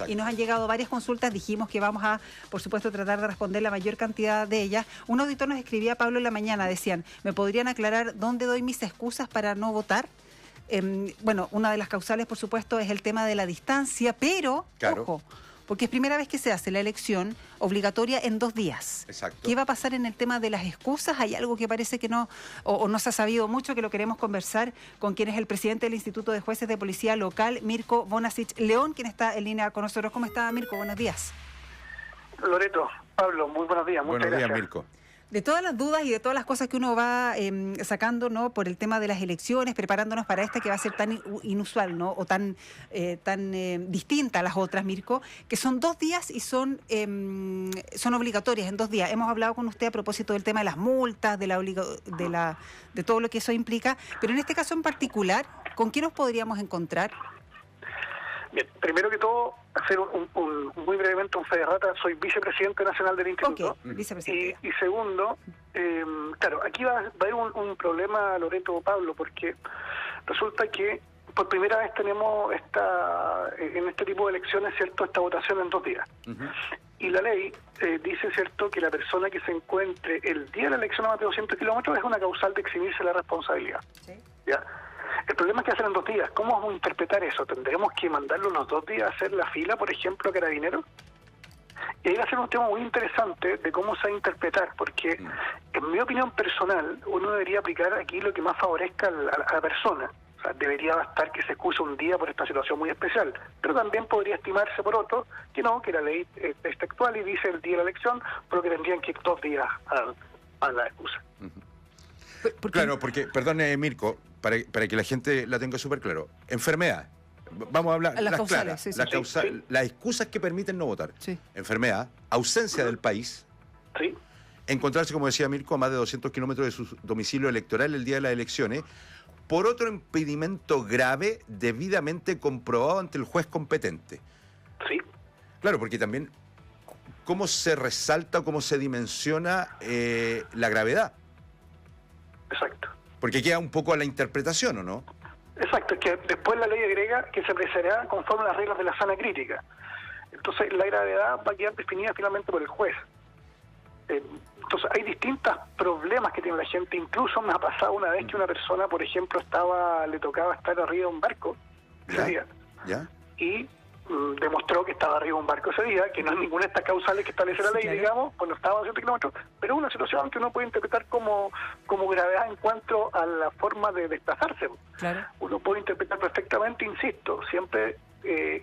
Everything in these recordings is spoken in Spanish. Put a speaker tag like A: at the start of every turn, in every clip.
A: y nos han llegado varias consultas. Dijimos que vamos a, por supuesto, tratar de responder la mayor cantidad de ellas. Un auditor nos escribía, Pablo, en la mañana, decían, ¿me podrían aclarar dónde doy mis excusas para no votar? Bueno, una de las causales, por supuesto, es el tema de la distancia, pero, ojo, porque es primera vez que se hace la elección obligatoria en 2 días.
B: Exacto.
A: ¿Qué va a pasar en el tema de las excusas? Hay algo que parece que no, o no se ha sabido mucho, que lo queremos conversar con quien es el presidente del Instituto de Jueces de Policía Local, Mirko Bonasic León, quien está en línea con nosotros. ¿Cómo está, Mirko? Buenos días.
C: Loreto, Pablo, muy buenos días. Muchas gracias.
B: Buenos días, Mirko.
A: De todas las dudas y de todas las cosas que uno va sacando, ¿no?, por el tema de las elecciones, preparándonos para esta que va a ser tan inusual, ¿no?, o tan distinta a las otras, Mirko, que son 2 días y son obligatorias en 2 días. Hemos hablado con usted a propósito del tema de las multas, de todo lo que eso implica, pero en este caso en particular, ¿con qué nos podríamos encontrar?
C: Bien, primero que todo, hacer muy brevemente un fe de rata. Soy vicepresidente nacional del Instituto.
A: Okay, vicepresidente.
C: Y segundo, claro, aquí va a haber un problema, Loreto, Pablo, porque resulta que por primera vez tenemos en este tipo de elecciones, ¿cierto?, esta votación en 2 días. Y la ley dice, ¿cierto?, que la persona que se encuentre el día de la elección a más de 200 kilómetros es una causal de eximirse la responsabilidad. ¿Sí? ¿Ya? El problema es que hacen en 2 días. ¿Cómo vamos a interpretar eso? ¿Tendremos que mandarlo los 2 días a hacer la fila, por ejemplo, a Carabineros? Y ahí va a ser un tema muy interesante de cómo se va a interpretar, porque en mi opinión personal, uno debería aplicar aquí lo que más favorezca a la persona. O sea, debería bastar que se excuse un día por esta situación muy especial, pero también podría estimarse por otro que no, que la ley es textual y dice el día de la elección, pero que tendrían que ir 2 días a la excusa.
B: Claro, porque, perdón, Mirko, para que la gente la tenga súper claro, enfermedad, vamos a hablar
A: las causales,
B: claras,
A: sí, sí.
B: las excusas que permiten no votar,
A: sí.
B: Enfermedad, ausencia del país,
C: sí.
B: Encontrarse, como decía Mirko, a más de 200 kilómetros de su domicilio electoral el día de las elecciones, por otro impedimento grave debidamente comprobado ante el juez competente.
C: Sí.
B: Claro, porque también, ¿cómo se resalta, cómo se dimensiona la gravedad?
C: Exacto.
B: Porque queda un poco a la interpretación, ¿o no?
C: Exacto, es que después la ley agrega que se apreciará conforme a las reglas de la sana crítica. Entonces la gravedad va a quedar definida finalmente por el juez. Entonces hay distintos problemas que tiene la gente. Incluso me ha pasado una vez que una persona, por ejemplo, le tocaba estar arriba de un barco ese día.
B: ¿Ya?
C: Y demostró que estaba arriba de un barco ese día, que no es ninguna de estas causales que establece la ley, claro, digamos, pues no estaba a 200 kilómetros, pero es una situación que uno puede interpretar como gravedad en cuanto a la forma de desplazarse.
A: Claro.
C: Uno puede interpretar perfectamente, insisto, siempre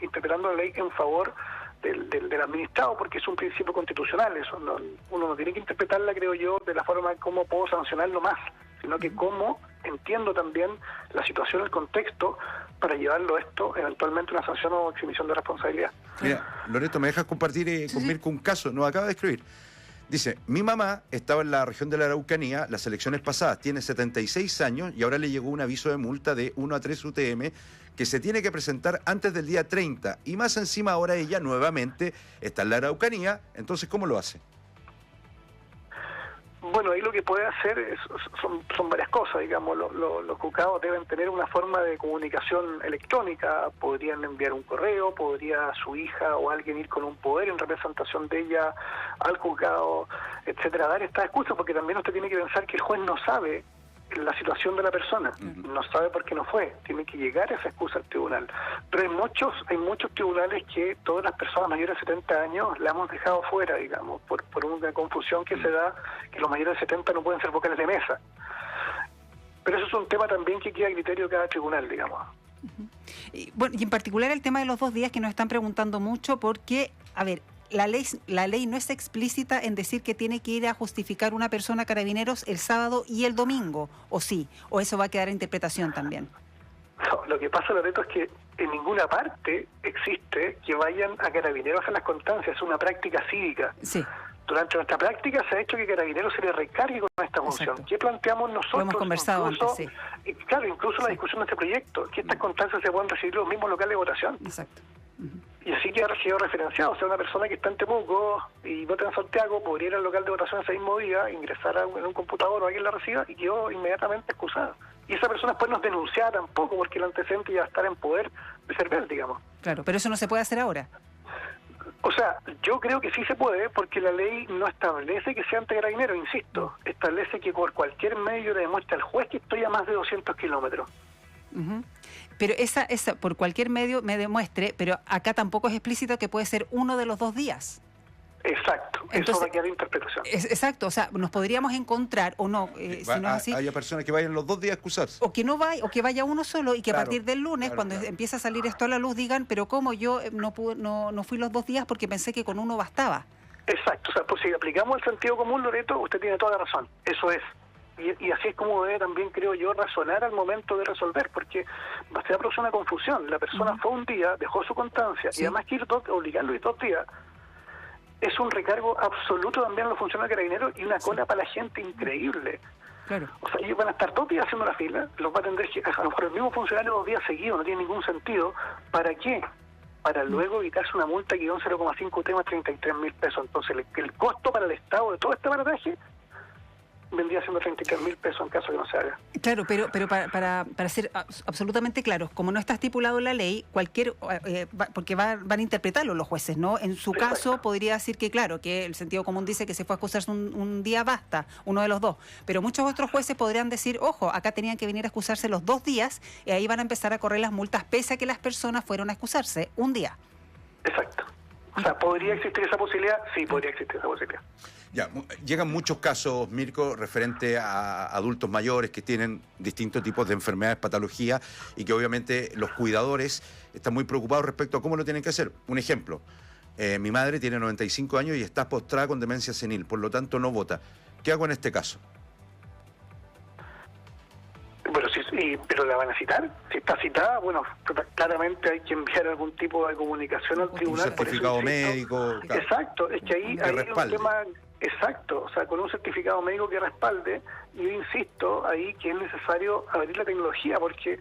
C: interpretando la ley en favor del administrado, porque es un principio constitucional. Eso uno no tiene que interpretarla, creo yo, de la forma en cómo puedo sancionarlo más, sino que cómo entiendo también la situación, el contexto, para llevarlo esto eventualmente a una sanción o exhibición de responsabilidad.
B: Mira, Loreto, ¿me dejas compartir con Mirko un caso? Nos acaba de escribir. Dice, mi mamá estaba en la región de la Araucanía las elecciones pasadas, tiene 76 años y ahora le llegó un aviso de multa de 1 a 3 UTM que se tiene que presentar antes del día 30 y más encima ahora ella nuevamente está en la Araucanía, entonces ¿cómo lo hace?
C: Bueno, ahí lo que puede hacer son varias cosas, digamos. Los juzgados deben tener una forma de comunicación electrónica, podrían enviar un correo, podría su hija o alguien ir con un poder en representación de ella al juzgado, etcétera, dar estas excusas, porque también usted tiene que pensar que el juez no sabe la situación de la persona, no sabe por qué no fue, tiene que llegar a esa excusa al tribunal. Pero hay muchos tribunales que todas las personas mayores de 70 años la hemos dejado fuera, digamos, por una confusión que se da, que los mayores de 70 no pueden ser vocales de mesa. Pero eso es un tema también que queda a criterio de cada tribunal, digamos.
A: Y en particular el tema de los 2 días que nos están preguntando mucho, porque, a ver, la ley no es explícita en decir que tiene que ir a justificar una persona a Carabineros el sábado y el domingo, ¿o sí? ¿O eso va a quedar a interpretación también?
C: No, lo que pasa, Loreto, es que en ninguna parte existe que vayan a Carabineros a las constancias, es una práctica cívica.
A: Sí.
C: Durante nuestra práctica se ha hecho que Carabineros se le recargue con esta función.
A: Exacto.
C: ¿Qué planteamos nosotros?
A: Lo hemos conversado
C: incluso,
A: antes, sí.
C: Claro, incluso la discusión de este proyecto, que estas constancias se puedan recibir los mismos locales de votación.
A: Exacto.
C: Y así queda referenciado. O sea, una persona que está en Temuco y vota en Santiago podría ir al local de votación ese mismo día, ingresar en un computador o alguien la reciba y quedó inmediatamente excusada. Y esa persona después no es denunciada tampoco, porque el antecedente ya va a estar en poder de Cervel, digamos.
A: Claro, pero eso no se puede hacer ahora.
C: O sea, yo creo que sí se puede, porque la ley no establece que sea ante carabinero, insisto. Establece que por cualquier medio le demuestre al juez que estoy a más de 200 kilómetros.
A: Ujú. Pero esa por cualquier medio me demuestre, pero acá tampoco es explícito que puede ser uno de los 2 días.
C: Exacto,
A: Entonces,
C: eso va a quedar de interpretación.
A: Exacto, o sea, nos podríamos encontrar o no, si no es así.
B: Haya personas que vayan los 2 días a excusarse.
A: O que no vaya, o que vaya uno solo y que a
B: Claro,
A: partir del lunes,
B: claro,
A: cuando
B: claro.
A: empiece a salir esto a la luz, digan, pero ¿cómo yo no fui los 2 días porque pensé que con uno bastaba?
C: Exacto, o sea, pues si aplicamos el sentido común, Loreto, usted tiene toda la razón, eso es. Y así es como debe también, creo yo, razonar al momento de resolver, porque se va a producir una confusión. La persona fue un día, dejó su constancia,
A: Sí.
C: y además que obligarlo a ir 2 días, es un recargo absoluto también a los funcionarios carabineros y una cola para la gente increíble.
A: Claro.
C: O sea, ellos van a estar 2 días haciendo la fila, los va a atender a lo mejor el mismo funcionario 2 días seguidos, no tiene ningún sentido. ¿Para qué? Para luego evitarse una multa que dio un 0,5 temas 33.000 pesos. Entonces, el costo para el Estado de todo este barataje vendría siendo 33.000 pesos en caso que no se haga.
A: Claro, pero para ser absolutamente claros, como no está estipulado en la ley, porque van a interpretarlo los jueces, ¿no? En su
C: Exacto.
A: caso podría decir que, claro, que el sentido común dice que se fue a excusarse un día basta, uno de los 2, pero muchos otros jueces podrían decir, ojo, acá tenían que venir a excusarse los 2 días y ahí van a empezar a correr las multas pese a que las personas fueron a excusarse un día.
C: Exacto. O sea, ¿podría existir esa posibilidad? Sí, podría existir esa posibilidad.
B: Ya, llegan muchos casos, Mirko, referente a adultos mayores que tienen distintos tipos de enfermedades, patologías, y que obviamente los cuidadores están muy preocupados respecto a cómo lo tienen que hacer. Un ejemplo, mi madre tiene 95 años y está postrada con demencia senil, por lo tanto no vota. ¿Qué hago en este caso?
C: Bueno, pero la van a citar. Si está citada, bueno, claramente hay que enviar algún tipo de comunicación al tribunal.
B: Un certificado
C: por eso insisto.
B: médico. Claro.
C: Exacto, es que ahí hay un
B: respalde.
C: tema. Exacto, o sea, con un certificado médico que respalde, y yo insisto ahí que es necesario abrir la tecnología, porque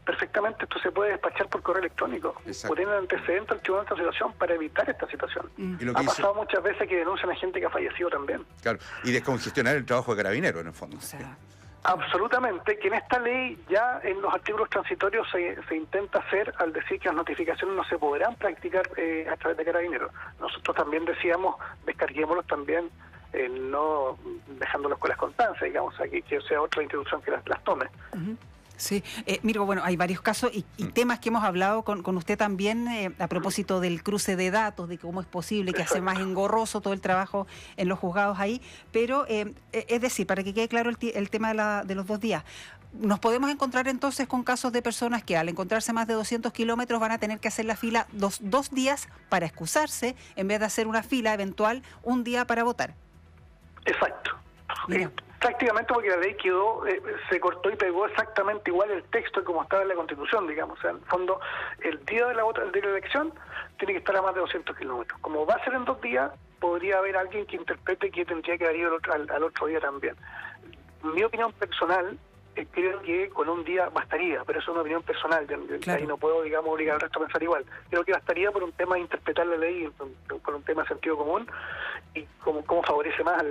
C: perfectamente esto se puede despachar por correo electrónico.
B: Exacto.
C: Poner el antecedente al tribunal de esta situación para evitar esta situación.
B: Y lo que
C: Ha
B: dice-
C: pasado muchas veces que denuncian a gente que ha fallecido también.
B: Claro, y descongestionar el trabajo de carabinero, en el fondo.
A: O sea,
C: Absolutamente, que en esta ley ya en los artículos transitorios se intenta hacer al decir que las notificaciones no se podrán practicar a través de carabineros. Nosotros también decíamos, descarguémoslos también, no dejándolos con las constancias, digamos, aquí que sea otra institución que las tome.
A: sí, Mirko, bueno, hay varios casos y temas que hemos hablado con usted también a propósito del cruce de datos, de cómo es posible que hace más engorroso todo el trabajo en los juzgados ahí, pero es decir, para que quede claro el tema de los 2 días, nos podemos encontrar entonces con casos de personas que al encontrarse más de 200 kilómetros van a tener que hacer la fila 2 días para excusarse en vez de hacer una fila eventual un día para votar.
C: Exacto.
A: Mira.
C: Prácticamente porque la ley quedó, se cortó y pegó exactamente igual el texto como estaba en la Constitución, digamos. O sea, en el fondo, el día de la elección tiene que estar a más de 200 kilómetros. Como va a ser en 2 días, podría haber alguien que interprete que tendría que haber ido al otro día también. Mi opinión personal, creo que con un día bastaría, pero eso es una opinión personal.
A: Claro.
C: Ahí no puedo, digamos, obligar al resto a pensar igual. Creo que bastaría por un tema de interpretar la ley, por un tema de sentido común, y cómo favorece más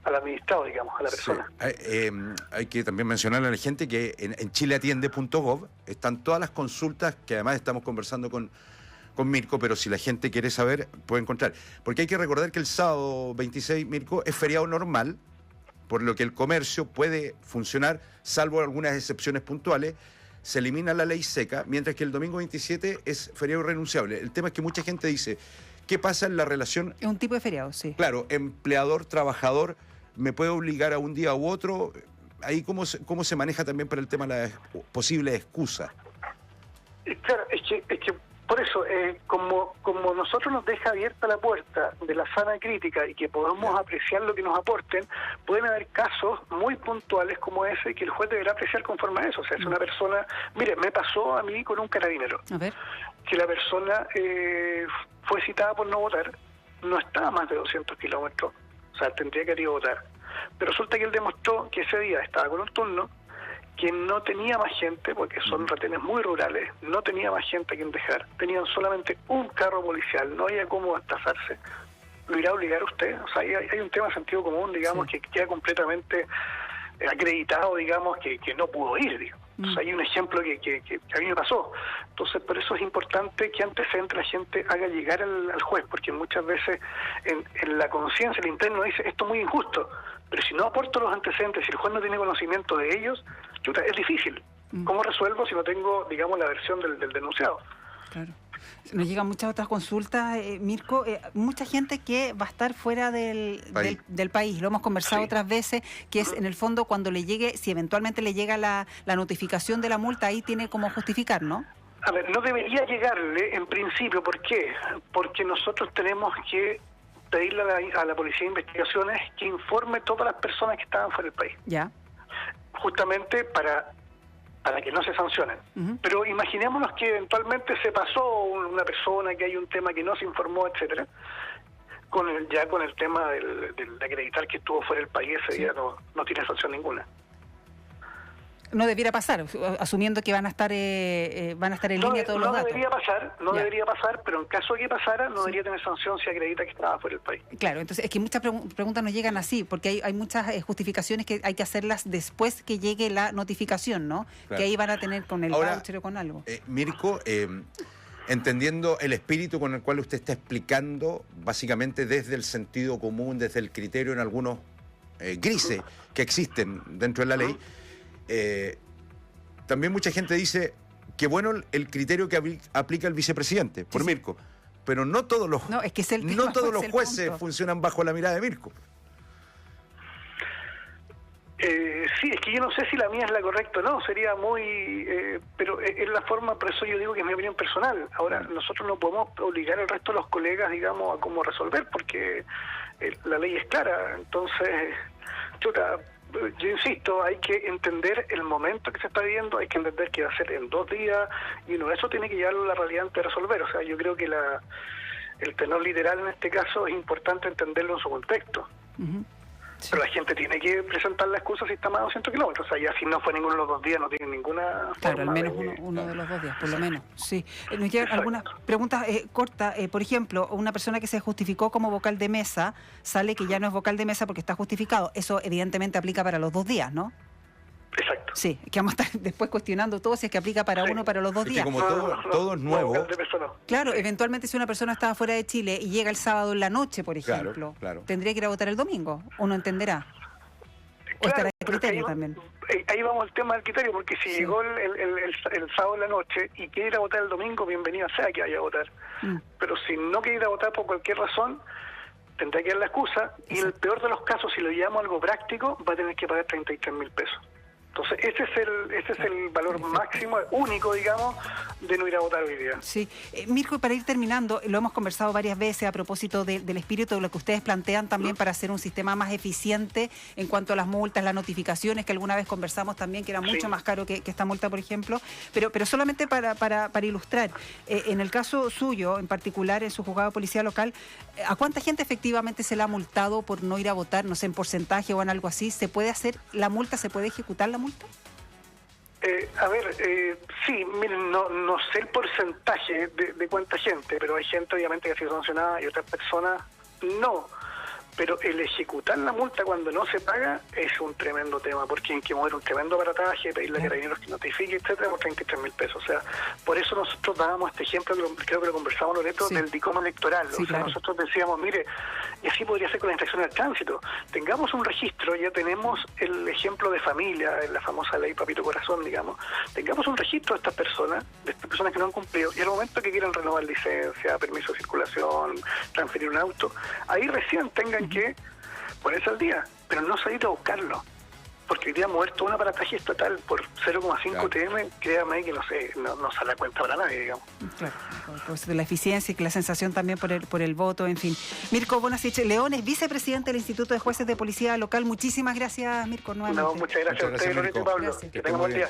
C: al administrado, digamos, a la persona.
B: Sí. Hay que también mencionarle a la gente que en chileatiende.gov están todas las consultas que además estamos conversando con Mirko, pero si la gente quiere saber, puede encontrar. Porque hay que recordar que el sábado 26, Mirko, es feriado normal, por lo que el comercio puede funcionar, salvo algunas excepciones puntuales. Se elimina la ley seca, mientras que el domingo 27 es feriado irrenunciable. El tema es que mucha gente dice, ¿qué pasa en la relación?
A: Es un tipo de feriado, sí.
B: Claro, empleador-trabajador, ¿me puede obligar a un día u otro? Ahí, ¿cómo se maneja también para el tema de la posible excusa?
C: Claro, es que por eso, como nosotros nos deja abierta la puerta de la sana crítica y que podamos apreciar lo que nos aporten, pueden haber casos muy puntuales como ese que el juez deberá apreciar conforme a eso. O sea, es una persona, mire, me pasó a mí con un carabinero,
A: A ver.
C: que la persona fue citada por no votar, no estaba a más de 200 kilómetros, o sea, tendría que ir a votar. Pero resulta que él demostró que ese día estaba con un turno, que no tenía más gente, porque son retenes muy rurales, no tenía más gente a quien dejar, tenían solamente un carro policial, no había cómo desplazarse. ¿Lo irá a obligar usted? O sea, hay un tema de sentido común, digamos,
A: Sí.
C: que queda completamente acreditado, digamos, que no pudo ir, digamos. Entonces, hay un ejemplo que a mí me pasó. Entonces, por eso es importante que antecedente la gente haga llegar al juez, porque muchas veces en la conciencia, el interno dice, esto es muy injusto, pero si no aporto los antecedentes, si el juez no tiene conocimiento de ellos, chuta, es difícil. ¿Cómo resuelvo si no tengo, digamos, la versión del denunciado?
A: Claro. Nos llegan muchas otras consultas, Mirko, mucha gente que va a estar fuera del país. Lo hemos conversado otras veces, que es en el fondo cuando le llegue, si eventualmente le llega la notificación de la multa, ahí tiene como justificar, ¿no?
C: A ver, no debería llegarle en principio. ¿Por qué? Porque nosotros tenemos que pedirle a la Policía de Investigaciones que informe todas las personas que estaban fuera del país.
A: Ya.
C: Justamente para que no se sancionen. Pero imaginémonos que eventualmente se pasó una persona, que hay un tema que no se informó, etcétera, con el tema del acreditar que estuvo fuera del país ese día no tiene sanción ninguna.
A: No debiera pasar, asumiendo que van a estar en línea todos los datos.
C: No debería pasar, pero en caso de que pasara, no debería tener sanción si acredita que estaba fuera del país.
A: Claro, entonces es que muchas preguntas nos llegan así, porque hay muchas justificaciones que hay que hacerlas después que llegue la notificación, ¿no? Claro. Que ahí van a tener con el voucher o con algo.
B: Mirko, entendiendo el espíritu con el cual usted está explicando, básicamente desde el sentido común, desde el criterio en algunos grises que existen dentro de la ley, también mucha gente dice que bueno el criterio que aplica el vicepresidente, por Mirko, pero no todos los jueces funcionan bajo la mirada de Mirko.
C: Sí, es que yo no sé si la mía es la correcta o no, sería muy... pero es la forma, por eso yo digo que es mi opinión personal. Ahora, nosotros no podemos obligar al resto de los colegas, digamos, a cómo resolver, porque la ley es clara. Entonces, yo insisto, hay que entender el momento que se está viviendo, hay que entender que va a ser en 2 días, y eso tiene que llevarlo a la realidad antes de resolver. O sea, yo creo que el tenor literal en este caso es importante entenderlo en su contexto. Sí. Pero la gente tiene que presentar la excusa si está más de 200 kilómetros. O sea, ya si no fue ninguno de los 2 días, no tiene ninguna...
A: Claro, al menos uno de los 2 días, por lo menos. Sí. Nos llegan algunas preguntas cortas. Por ejemplo, una persona que se justificó como vocal de mesa, sale que ya no es vocal de mesa porque está justificado. Eso evidentemente aplica para los 2 días, ¿no?
C: Exacto.
A: Sí, que vamos a estar después cuestionando todo si es que aplica para uno o para los 2 días.
B: Como todo es nuevo.
A: Claro, eventualmente si una persona estaba fuera de Chile y llega el sábado en la noche, por ejemplo, tendría que ir a votar el domingo, o no entenderá. O estará el criterio también.
C: Ahí vamos al tema del criterio, porque si llegó el sábado en la noche y quiere ir a votar el domingo, bienvenida sea que vaya a votar. Pero si no quiere ir a votar por cualquier razón, tendrá que dar la excusa, y en el peor de los casos, si lo llevamos algo práctico, va a tener que pagar 33.000 pesos. Entonces, ese es el valor máximo, único, digamos, de no ir a votar hoy día.
A: Sí. Mirko, para ir terminando, lo hemos conversado varias veces a propósito del espíritu de lo que ustedes plantean también para hacer un sistema más eficiente en cuanto a las multas, las notificaciones, que alguna vez conversamos también, que era mucho más caro que esta multa, por ejemplo. Pero solamente para ilustrar, en el caso suyo, en particular, en su juzgado de policía local, ¿a cuánta gente efectivamente se le ha multado por no ir a votar, no sé, en porcentaje o en algo así? ¿Se puede hacer la multa, se puede ejecutar la multa?
C: Sí, miren, no sé el porcentaje de cuánta gente, pero hay gente obviamente que ha sido sancionada y otras personas no. Pero el ejecutar la multa cuando no se paga es un tremendo tema, porque hay que mover un tremendo aparataje, pedirle a carabineros que notifique, etcétera, por 33.000 pesos. O sea, por eso nosotros dábamos este ejemplo, creo que lo conversamos, Loreto, del DICOM electoral.
A: Sí,
C: nosotros decíamos, mire, y así podría ser con la infracción al tránsito. Tengamos un registro, ya tenemos el ejemplo de familia, en la famosa ley Papito Corazón, digamos. Tengamos un registro de estas personas que no han cumplido, y al momento que quieran renovar licencia, permiso de circulación, transferir un auto, ahí recién tengan que ponerse al día, pero no salir a buscarlo, porque hoy día mover todo un aparataje estatal por 0,5 UTM, créame que no sale a cuenta para nadie, digamos. Claro,
A: pues de la eficiencia y que la sensación también por el voto, en fin. Mirko Bonasich Leones, vicepresidente del Instituto de Jueces de Policía Local. Muchísimas gracias, Mirko, nuevamente.
C: Muchas gracias a ustedes, Loreto y Pablo. Que tengan buen día.